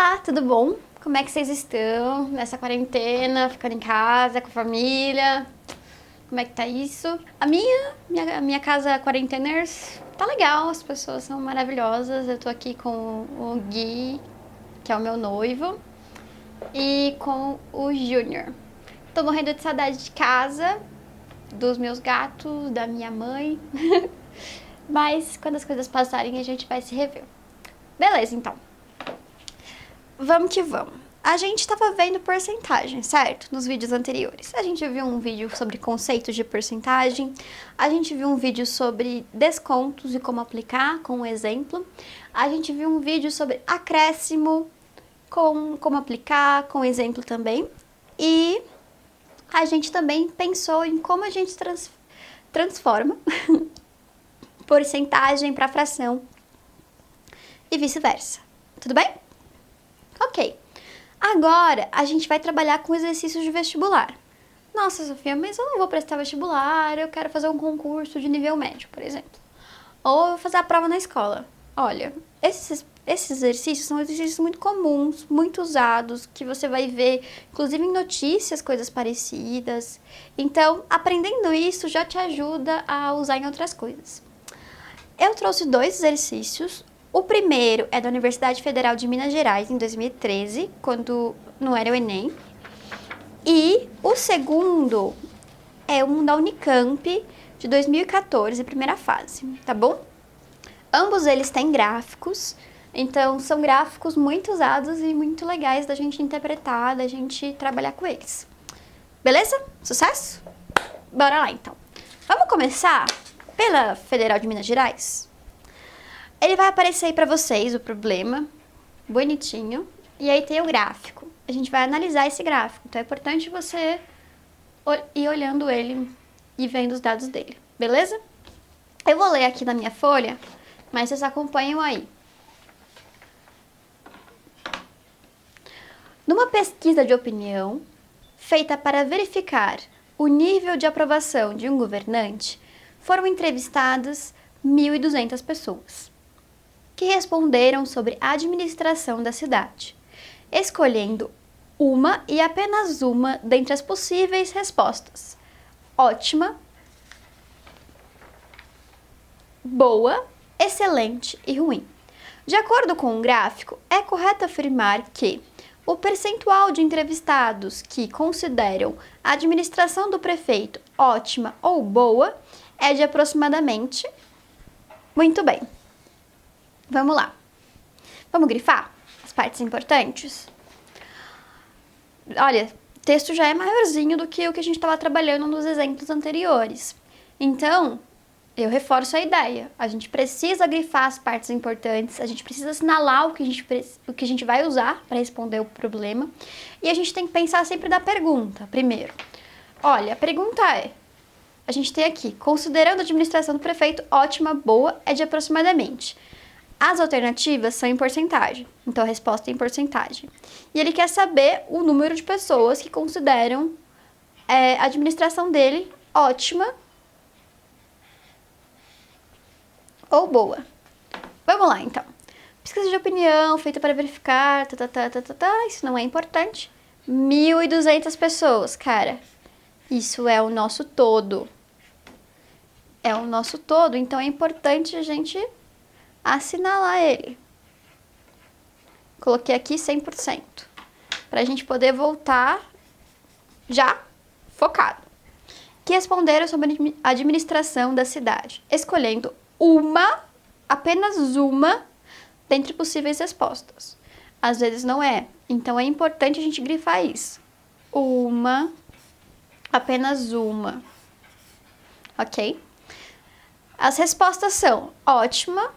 Olá, tudo bom? Como é que vocês estão nessa quarentena, ficando em casa com a família? Como é que tá isso? A minha casa Quarenteners tá legal, as pessoas são maravilhosas. Eu tô aqui com o Gui, que é o meu noivo, e com o Júnior. Tô morrendo de saudade de casa, dos meus gatos, da minha mãe. Mas quando as coisas passarem, a gente vai se rever. Beleza, então. Vamos que vamos. A gente estava vendo porcentagem, certo? Nos vídeos anteriores. A gente viu um vídeo sobre conceitos de porcentagem. A gente viu um vídeo sobre descontos e como aplicar, com um exemplo. A gente viu um vídeo sobre acréscimo, com como aplicar, com exemplo também. E a gente também pensou em como a gente transforma porcentagem para fração e vice-versa. Tudo bem? Ok. Agora, a gente vai trabalhar com exercícios de vestibular. Nossa, Sofia, mas eu não vou prestar vestibular, eu quero fazer um concurso de nível médio, por exemplo. Ou eu vou fazer a prova na escola. Olha, esses exercícios são exercícios muito comuns, muito usados, que você vai ver, inclusive em notícias, coisas parecidas. Então, aprendendo isso já te ajuda a usar em outras coisas. Eu trouxe 2 exercícios. O primeiro é da Universidade Federal de Minas Gerais, em 2013, quando não era o Enem. E o segundo é um da Unicamp, de 2014, primeira fase, tá bom? Ambos eles têm gráficos, então são gráficos muito usados e muito legais da gente interpretar, da gente trabalhar com eles. Beleza? Sucesso? Bora lá, então. Vamos começar pela Federal de Minas Gerais? Ele vai aparecer aí pra vocês o problema, bonitinho, e aí tem o gráfico. A gente vai analisar esse gráfico, então é importante você ir olhando ele e vendo os dados dele, beleza? Eu vou ler aqui na minha folha, mas vocês acompanham aí. Numa pesquisa de opinião, feita para verificar o nível de aprovação de um governante, foram entrevistadas 1.200 pessoas, que responderam sobre a administração da cidade, escolhendo uma e apenas uma dentre as possíveis respostas: ótima, boa, excelente e ruim. De acordo com o gráfico, é correto afirmar que o percentual de entrevistados que consideram a administração do prefeito ótima ou boa é de aproximadamente... Muito bem. Vamos lá. Vamos grifar as partes importantes? Olha, o texto já é maiorzinho do que o que a gente estava trabalhando nos exemplos anteriores. Então, eu reforço a ideia. A gente precisa grifar as partes importantes, a gente precisa assinalar o que a gente vai usar para responder o problema. E a gente tem que pensar sempre da pergunta, primeiro. Olha, a pergunta é... A gente tem aqui, considerando a administração do prefeito ótima, boa, é de aproximadamente... As alternativas são em porcentagem, então a resposta é em porcentagem. E ele quer saber o número de pessoas que consideram a administração dele ótima ou boa. Vamos lá, então. Pesquisa de opinião feita para verificar, isso não é importante. 1.200 pessoas, cara. Isso é o nosso todo. É o nosso todo, então é importante a gente... assinalar ele. Coloquei aqui 100%, para a gente poder voltar já focado. Que responderam sobre a administração da cidade, escolhendo apenas uma, dentre possíveis respostas. Às vezes não é, então é importante a gente grifar isso. Apenas uma. Ok? As respostas são ótima,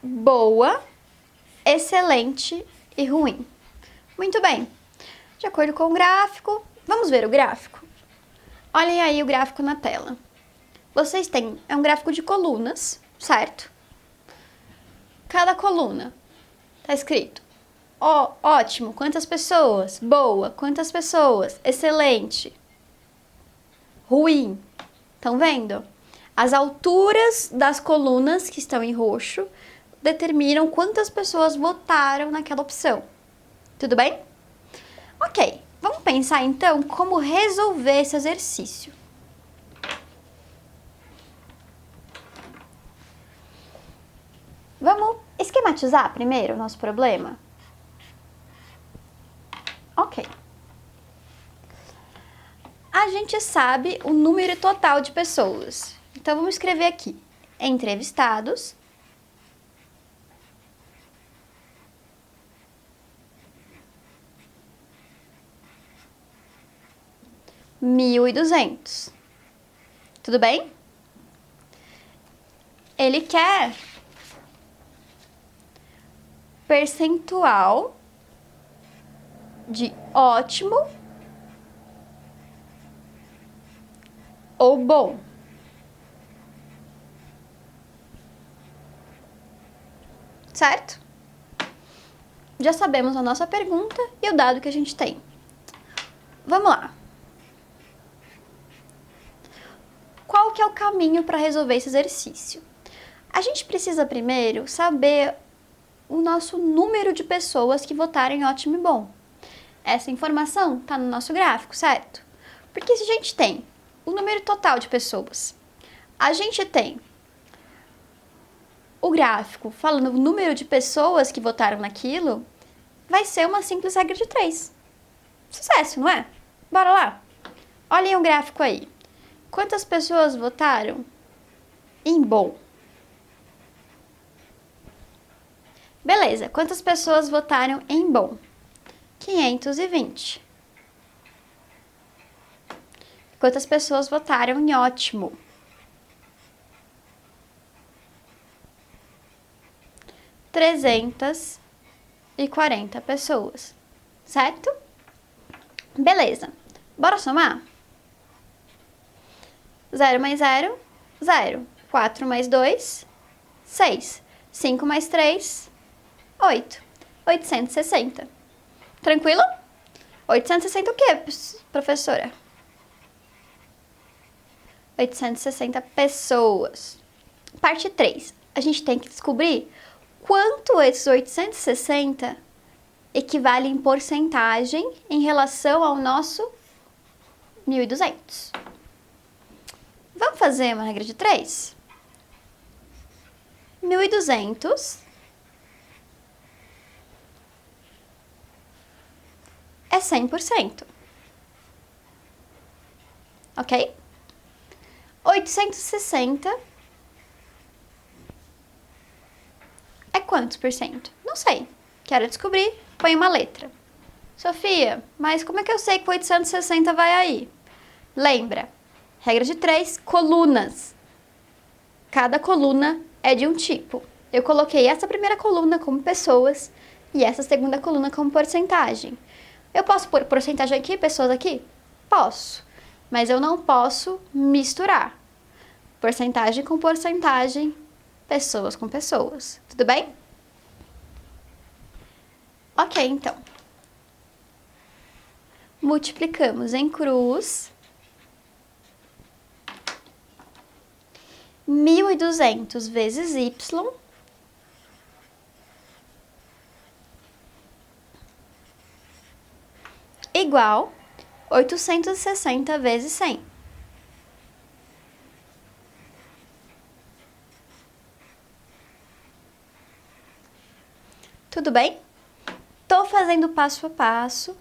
boa, excelente e ruim. Muito bem. De acordo com o gráfico, vamos ver o gráfico? Olhem aí o gráfico na tela. Vocês têm, é um gráfico de colunas, certo? Cada coluna está escrito ótimo, quantas pessoas? Boa, quantas pessoas? Excelente. Ruim. Estão vendo? As alturas das colunas que estão em roxo determinam quantas pessoas votaram naquela opção. Tudo bem? Ok, vamos pensar então como resolver esse exercício. Vamos esquematizar primeiro o nosso problema? Ok. A gente sabe o número total de pessoas. Então, vamos escrever aqui: entrevistados (1.200). Tudo bem? Ele quer percentual de ótimo ou bom. Certo? Já sabemos a nossa pergunta e o dado que a gente tem. Vamos lá. Qual que é o caminho para resolver esse exercício? A gente precisa primeiro saber o nosso número de pessoas que votaram em ótimo e bom. Essa informação está no nosso gráfico, certo? Porque se a gente tem o número total de pessoas, a gente tem o gráfico falando o número de pessoas que votaram naquilo, vai ser uma simples regra de 3. Sucesso, não é? Bora lá. Olhem o gráfico aí. Quantas pessoas votaram em bom? Beleza, quantas pessoas votaram em bom? 520. Quantas pessoas votaram em ótimo? 340 pessoas, certo? Beleza, bora somar? 0 mais 0, 0. 4 mais 2, 6. 5 mais 3, 8. 860. Tranquilo? 860 o quê, professora? 860 pessoas. Parte 3. A gente tem que descobrir quanto esses 860 equivale em porcentagem em relação ao nosso 1.200. Vamos fazer uma regra de 3? 1.200 é 100%. Ok? 860 é quantos por cento? Não sei. Quero descobrir. Põe uma letra. Sofia, mas como é que eu sei que 860 vai aí? Lembra, regra de 3, colunas. Cada coluna é de um tipo. Eu coloquei essa primeira coluna como pessoas e essa segunda coluna como porcentagem. Eu posso pôr porcentagem aqui, pessoas aqui? Posso, mas eu não posso misturar porcentagem com porcentagem, pessoas com pessoas. Tudo bem? Ok, então. Multiplicamos em cruz 1.200 vezes y igual 860 vezes 100. Tudo bem? Tô fazendo passo a passo.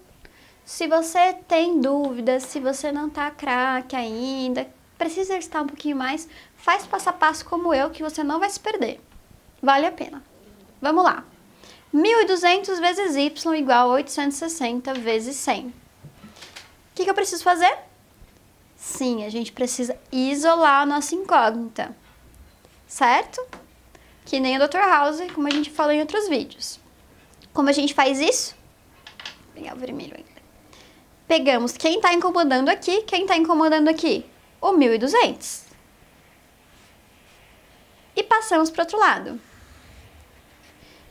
Se você tem dúvidas, se você não tá craque ainda, precisa exercitar um pouquinho mais, faz passo a passo como eu, que você não vai se perder. Vale a pena. Vamos lá. 1.200 vezes y igual a 860 vezes 100. O que eu preciso fazer? Sim, a gente precisa isolar a nossa incógnita, certo? Que nem o Dr. House, como a gente falou em outros vídeos. Como a gente faz isso? Vou pegar o vermelho ainda. Pegamos quem está incomodando aqui, quem está incomodando aqui? O 1.200. E passamos para o outro lado.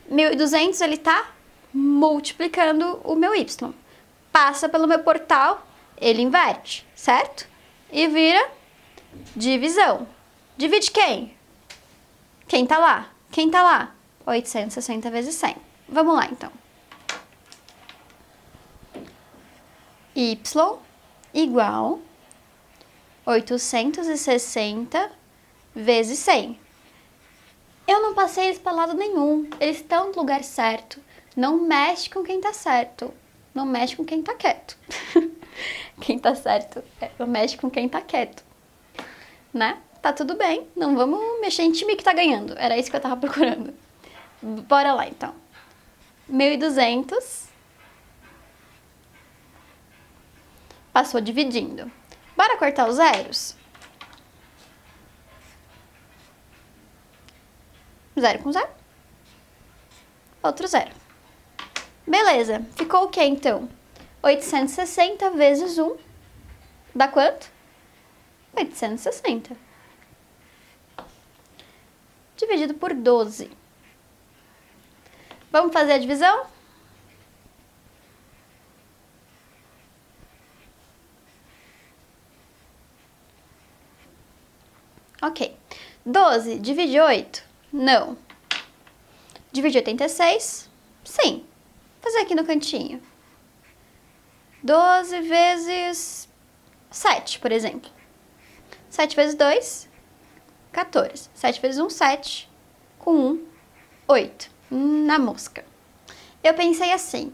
1.200 ele está multiplicando o meu y. Passa pelo meu portal, ele inverte, certo? E vira divisão. Divide quem? Quem tá lá? Quem tá lá? 860 vezes 100. Vamos lá, então. Y igual 860 vezes 100. Eu não passei eles para lado nenhum. Eles estão no lugar certo. Não mexe com quem tá certo. Não mexe com quem tá quieto. Quem tá certo, não mexe com quem tá quieto. Né? Tá tudo bem. Não vamos mexer em time que tá ganhando. Era isso que eu tava procurando. Bora lá, então. 1.200. Passou dividindo. Bora cortar os zeros? 0 com 0. Outro 0. Beleza. Ficou o quê, então? 860 vezes 1 dá quanto? 860. Dividido por 12. Vamos fazer a divisão? Ok. 12 divide 8? Não. Divide 86? Sim. Vou fazer aqui no cantinho. 12 vezes 7, por exemplo. 7 vezes 2, 14. 7 vezes 1, 7. Com 1, 8. Na mosca. Eu pensei assim.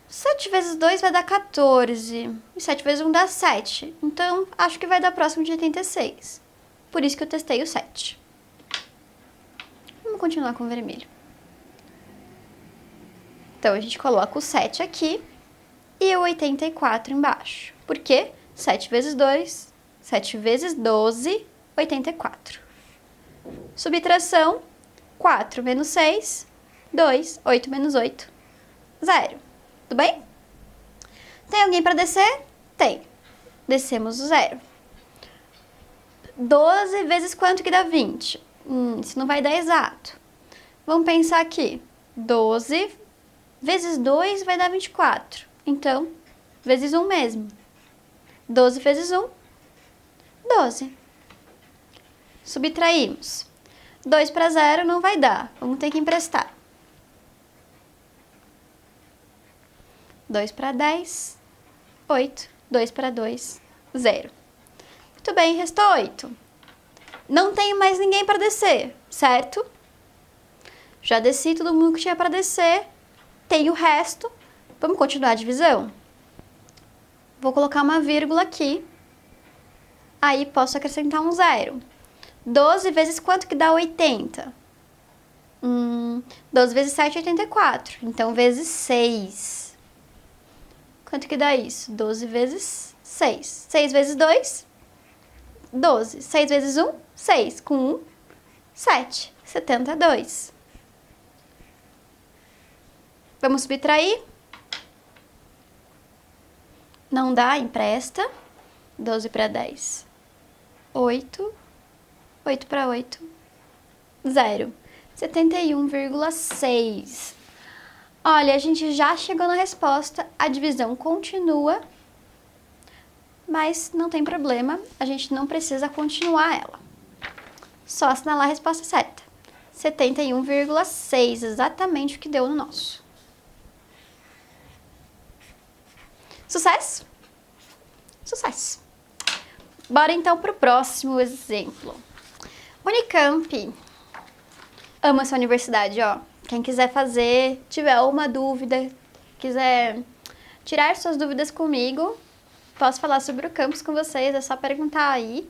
7 vezes 2 vai dar 14. E 7 vezes 1 dá 7. Então, acho que vai dar próximo de 86. Por isso que eu testei o 7. Vamos continuar com o vermelho. Então, a gente coloca o 7 aqui e o 84 embaixo. Por quê? 7 vezes 2, 7 vezes 12, 84. Subtração, 4 menos 6, 2, 8 menos 8, 0. Tudo bem? Tem alguém para descer? Tem. Descemos o 0. 12 vezes quanto que dá 20? Isso não vai dar exato. Vamos pensar aqui. 12 vezes 2 vai dar 24. Então, vezes 1 mesmo. 12 vezes 1, 12. Subtraímos. 2 para 0 não vai dar. Vamos ter que emprestar. 2 para 10, 8. 2 para 2, 0. Muito bem, restou 8. Não tenho mais ninguém para descer, certo? Já desci todo mundo que tinha para descer. Tem o resto. Vamos continuar a divisão? Vou colocar uma vírgula aqui. Aí posso acrescentar um 0. 12 vezes quanto que dá 80? 12 vezes 7 é 84. Então, vezes 6. Quanto que dá isso? 12 vezes 6. 6 vezes 2? 12. 6 vezes 1? 6. Com 1, 7. 72. Vamos subtrair? Não dá, empresta. 12 para 10. 8. 8 para 8. 0. 71,6. Olha, a gente já chegou na resposta. A divisão continua. Mas não tem problema. A gente não precisa continuar ela. Só assinalar a resposta certa. 71,6. Exatamente o que deu no nosso. Sucesso? Sucesso! Bora então para o próximo exemplo. Unicamp. Amo essa universidade, ó. Quem quiser fazer, tiver alguma dúvida, quiser tirar suas dúvidas comigo, posso falar sobre o campus com vocês, é só perguntar aí.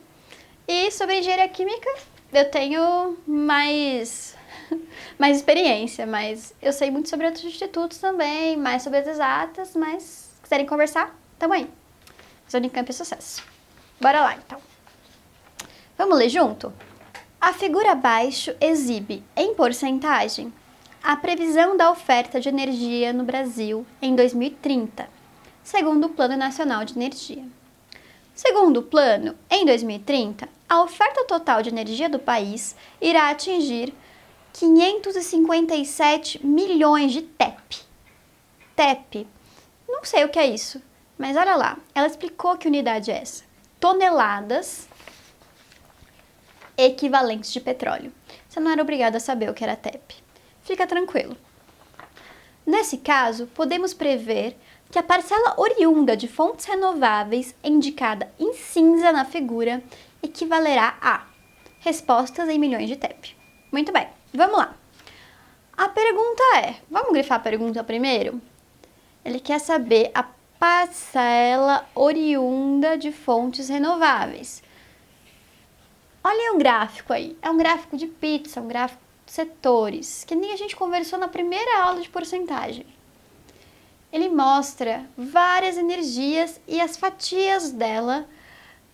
E sobre engenharia química, eu tenho mais experiência, mas eu sei muito sobre outros institutos também, mais sobre as exatas, mas se quiserem conversar, tamo aí. Mas Unicamp é sucesso. Bora lá, então. Vamos ler junto? A figura abaixo exibe, em porcentagem, a previsão da oferta de energia no Brasil em 2030, segundo o Plano Nacional de Energia. Segundo o plano, em 2030, a oferta total de energia do país irá atingir 557 milhões de TEP. TEP, não sei o que é isso, mas olha lá, ela explicou que unidade é essa. Toneladas equivalentes de petróleo. Você não era obrigado a saber o que era TEP. Fica tranquilo. Nesse caso, podemos prever que a parcela oriunda de fontes renováveis, indicada em cinza na figura, equivalerá a respostas em milhões de TEP. Muito bem, vamos lá. A pergunta é, vamos grifar a pergunta primeiro? Ele quer saber a parcela oriunda de fontes renováveis. Olha o gráfico aí, é um gráfico de pizza, um gráfico de setores, que nem a gente conversou na primeira aula de porcentagem. Ele mostra várias energias e as fatias dela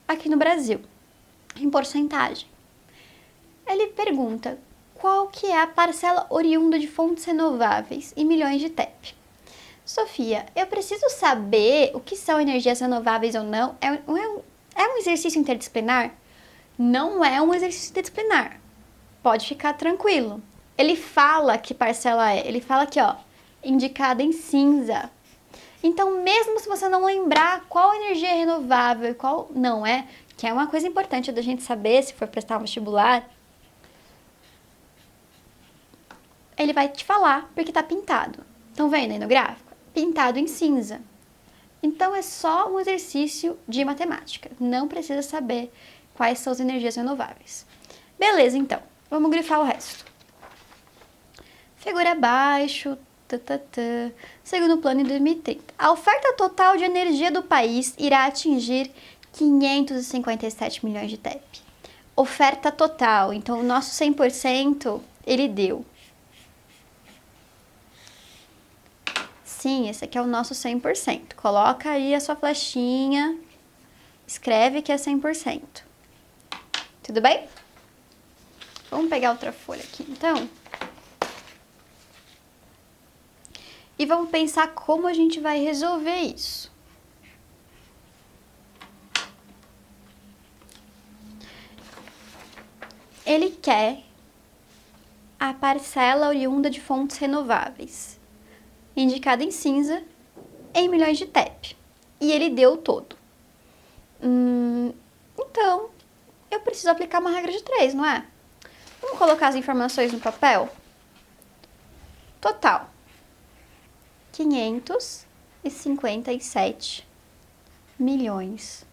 aqui no Brasil, em porcentagem. Ele pergunta qual que é a parcela oriunda de fontes renováveis em milhões de TEP. Sofia, eu preciso saber o que são energias renováveis ou não? É um exercício interdisciplinar? Não é um exercício interdisciplinar. Pode ficar tranquilo. Ele fala que parcela é. Ele fala aqui, ó, indicada em cinza. Então, mesmo se você não lembrar qual energia é renovável e qual não é, que é uma coisa importante da gente saber se for prestar um vestibular, ele vai te falar porque tá pintado. Estão vendo aí no gráfico? Pintado em cinza. Então, é só um exercício de matemática. Não precisa saber quais são as energias renováveis. Beleza, então. Vamos grifar o resto. Figura abaixo. Segundo plano em 2030. A oferta total de energia do país irá atingir 557 milhões de TEP. Oferta total. Então, o nosso 100% ele deu. Sim, esse aqui é o nosso 100%. Coloca aí a sua flechinha, escreve que é 100%. Tudo bem? Vamos pegar outra folha aqui, então. E vamos pensar como a gente vai resolver isso. Ele quer a parcela oriunda de fontes renováveis, indicada em cinza, em milhões de TEP. E ele deu o todo. Então, eu preciso aplicar uma regra de 3, não é? Vamos colocar as informações no papel? Total. 557 milhões.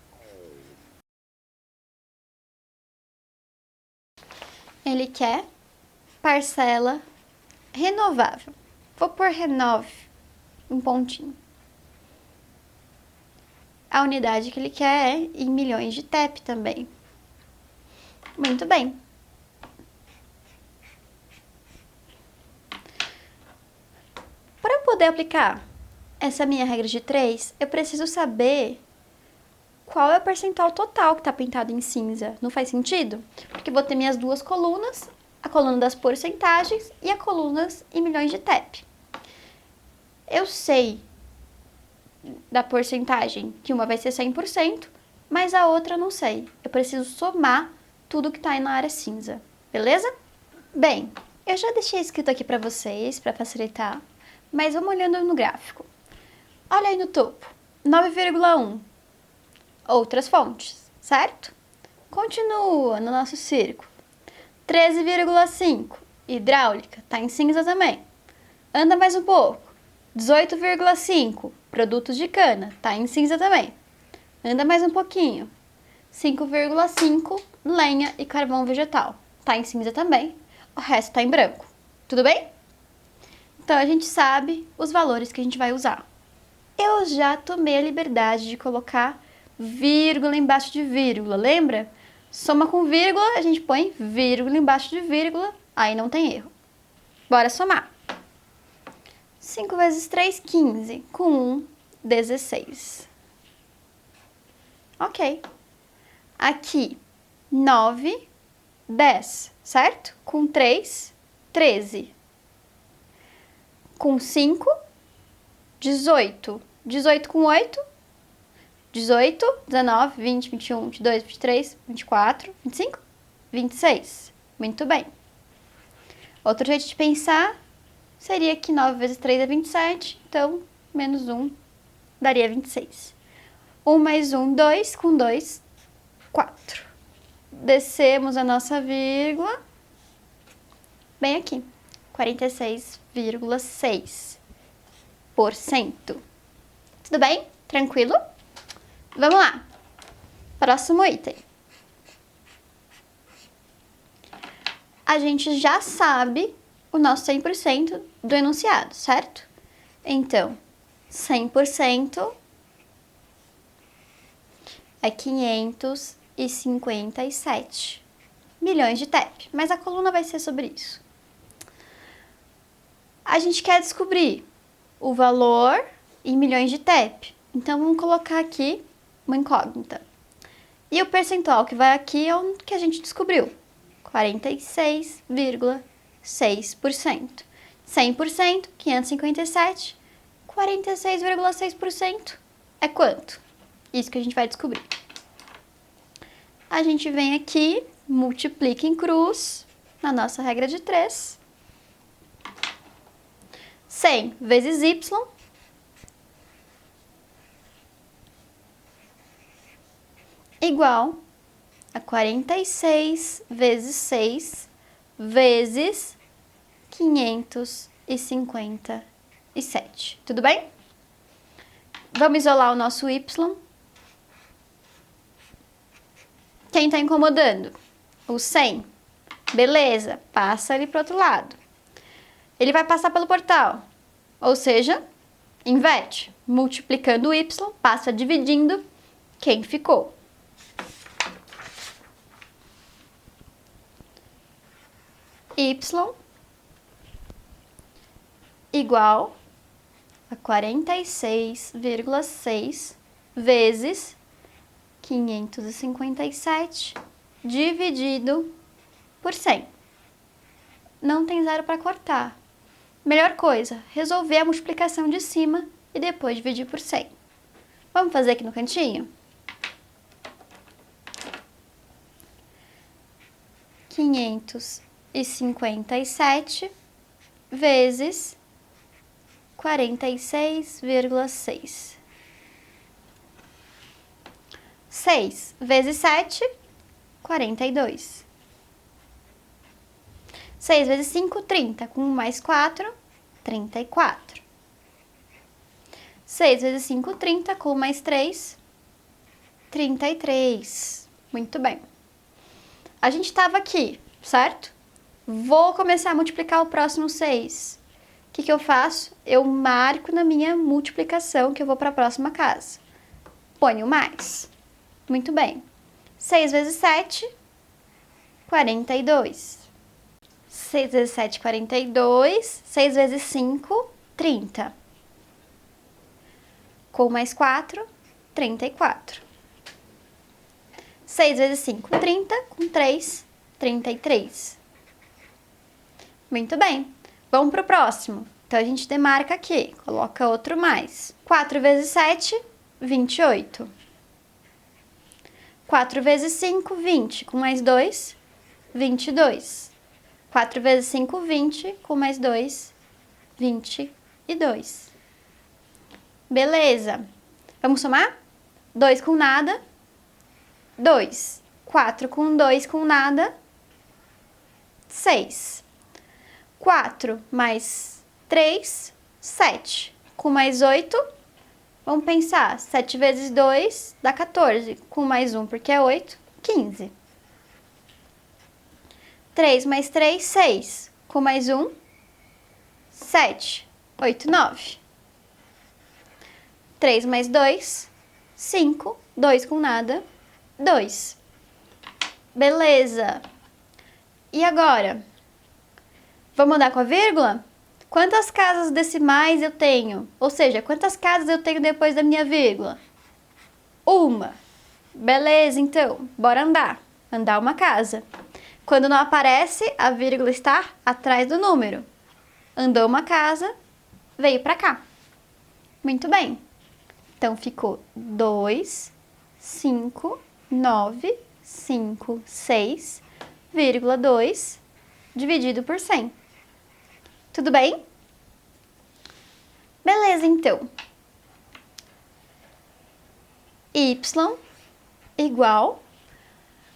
Ele quer parcela renovável. Vou pôr renove, um pontinho. A unidade que ele quer é em milhões de TEP também. Muito bem. Para eu poder aplicar essa minha regra de 3, eu preciso saber qual é o percentual total que está pintado em cinza. Não faz sentido? Porque vou ter minhas duas colunas, a coluna das porcentagens e a coluna em milhões de TEP. Eu sei da porcentagem que uma vai ser 100%, mas a outra eu não sei. Eu preciso somar tudo que está aí na área cinza, beleza? Bem, eu já deixei escrito aqui para vocês, para facilitar, mas vamos olhando no gráfico. Olha aí no topo, 9,1. Outras fontes, certo? Continua no nosso círculo. 13,5. Hidráulica, tá em cinza também. Anda mais um pouco. 18,5. Produtos de cana, tá em cinza também. Anda mais um pouquinho. 5,5. Lenha e carvão vegetal, tá em cinza também. O resto tá em branco. Tudo bem? Então, a gente sabe os valores que a gente vai usar. Eu já tomei a liberdade de colocar vírgula embaixo de vírgula, lembra? Soma com vírgula, a gente põe vírgula embaixo de vírgula, aí não tem erro. Bora somar. 5 vezes 3, 15. Com 1, 16. Ok. Aqui, 9, 10, certo? Com 3, 13. Com 5, 18. 18 com 8, 18, 19, 20, 21, 22, 23, 24, 25, 26. Muito bem. Outro jeito de pensar seria que 9 vezes 3 é 27, então menos 1 daria 26. 1 mais 1, 2, com 2, 4. descemos a nossa vírgula bem aqui, 46,6%. Tudo bem? Tranquilo? Vamos lá. Próximo item. A gente já sabe o nosso 100% do enunciado, certo? Então, 100% é 557 milhões de TEP, mas a coluna vai ser sobre isso. A gente quer descobrir o valor em milhões de TEP, então vamos colocar aqui uma incógnita. E o percentual que vai aqui é o que a gente descobriu, 46,6%. 100%, 557, 46,6% é quanto? Isso que a gente vai descobrir. A gente vem aqui, multiplica em cruz, na nossa regra de 3. 100 vezes y igual a 46 vezes 6 vezes 557. Tudo bem? Vamos isolar o nosso y. Quem está incomodando? O 100. Beleza, passa ele para o outro lado. Ele vai passar pelo portal, ou seja, inverte. Multiplicando o y, passa dividindo quem ficou. Y igual a 46,6 vezes 557 dividido por 100. Não tem zero para cortar. Melhor coisa, resolver a multiplicação de cima e depois dividir por 100. Vamos fazer aqui no cantinho? 557 vezes 46,6. 6 vezes 7, 42. 6 vezes 5, 30. Com 1 mais 4, 34. 6 vezes 5, 30. Com 1 mais 3, 33. Muito bem. A gente estava aqui, certo? Vou começar a multiplicar o próximo 6. O que eu faço? Eu marco na minha multiplicação que eu vou para a próxima casa. Ponho mais. Muito bem. 6 vezes 7, 42. 6 vezes 7, 42. 6 vezes 5, 30. Com mais 4, 34. 6 vezes 5, 30. Com 3, 33. Muito bem. Vamos para o próximo. Então, a gente demarca aqui. Coloca outro mais. 4 vezes 7, 28. 4 vezes 5, 20. Com mais 2, 22. 4 vezes 5, 20. Com mais 2, 22. Beleza. Vamos somar? 2 com nada, 2. 4 com 2 com nada, 6. 4 mais 3, 7. Com mais 8, vamos pensar, 7 vezes 2 dá 14. Com mais 1, porque é 8, 15. 3 mais 3, 6. Com mais 1, 7. 8, 9. 3 mais 2, 5. 2 com nada, 2. Beleza. E agora? Vamos andar com a vírgula? Quantas casas decimais eu tenho? Ou seja, quantas casas eu tenho depois da minha vírgula? Uma. Beleza, então, bora andar. Andar uma casa. Quando não aparece, a vírgula está atrás do número. Andou uma casa, veio para cá. Muito bem. Então, ficou 2, 5, 9, 5, 6,2 dividido por 100. Tudo bem? Beleza, então. Y igual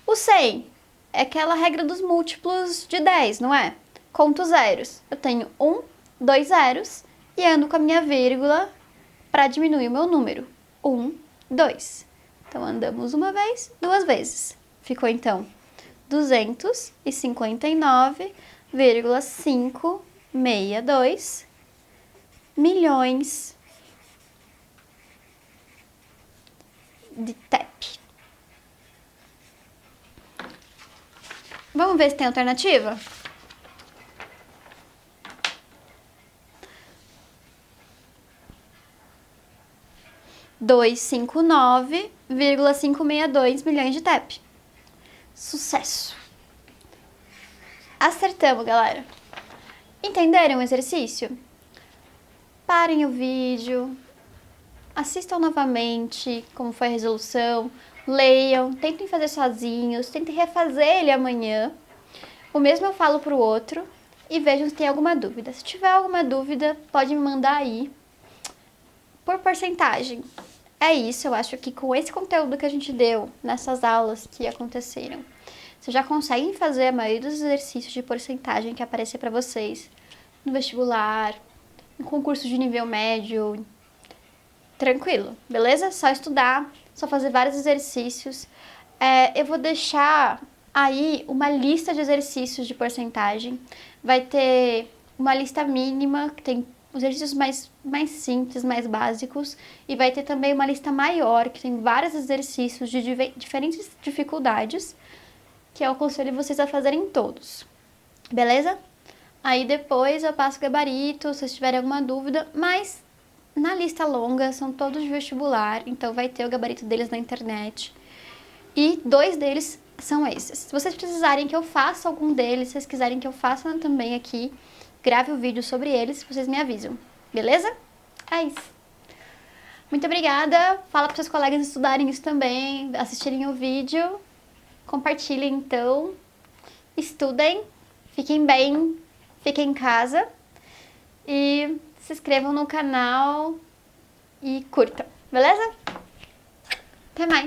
o 100. é aquela regra dos múltiplos de 10, não é? Conto zeros. Eu tenho 1, 2 zeros e ando com a minha vírgula para diminuir o meu número. 1, 2. Então, andamos uma vez, duas vezes. Ficou, então, 259,562 milhões de TEP. Vamos ver se tem alternativa? $259,562 milhões de TEP. Sucesso! Acertamos, galera. Entenderam o exercício? Parem o vídeo, assistam novamente como foi a resolução, leiam, tentem fazer sozinhos, tentem refazer ele amanhã. O mesmo eu falo para o outro e vejam se tem alguma dúvida. Se tiver alguma dúvida, pode me mandar aí por porcentagem. É isso, eu acho que com esse conteúdo que a gente deu nessas aulas que aconteceram, vocês já conseguem fazer a maioria dos exercícios de porcentagem que aparecer para vocês no vestibular, no concurso de nível médio, tranquilo, beleza? Só estudar, só fazer vários exercícios. Eu vou deixar aí uma lista de exercícios de porcentagem. Vai ter uma lista mínima, que tem os exercícios mais simples, mais básicos, e vai ter também uma lista maior, que tem vários exercícios de diferentes dificuldades, que eu aconselho vocês a fazerem todos, beleza? Aí depois eu passo o gabarito, se vocês tiverem alguma dúvida, mas na lista longa são todos de vestibular, então vai ter o gabarito deles na internet. E 2 deles são esses. Se vocês precisarem que eu faça algum deles, se vocês quiserem que eu faça também aqui, grave o vídeo sobre eles, vocês me avisam, beleza? É isso. Muito obrigada, fala para seus colegas estudarem isso também, assistirem o vídeo, compartilhem então, estudem, fiquem bem, fiquem em casa e se inscrevam no canal e curtam, beleza? Até mais!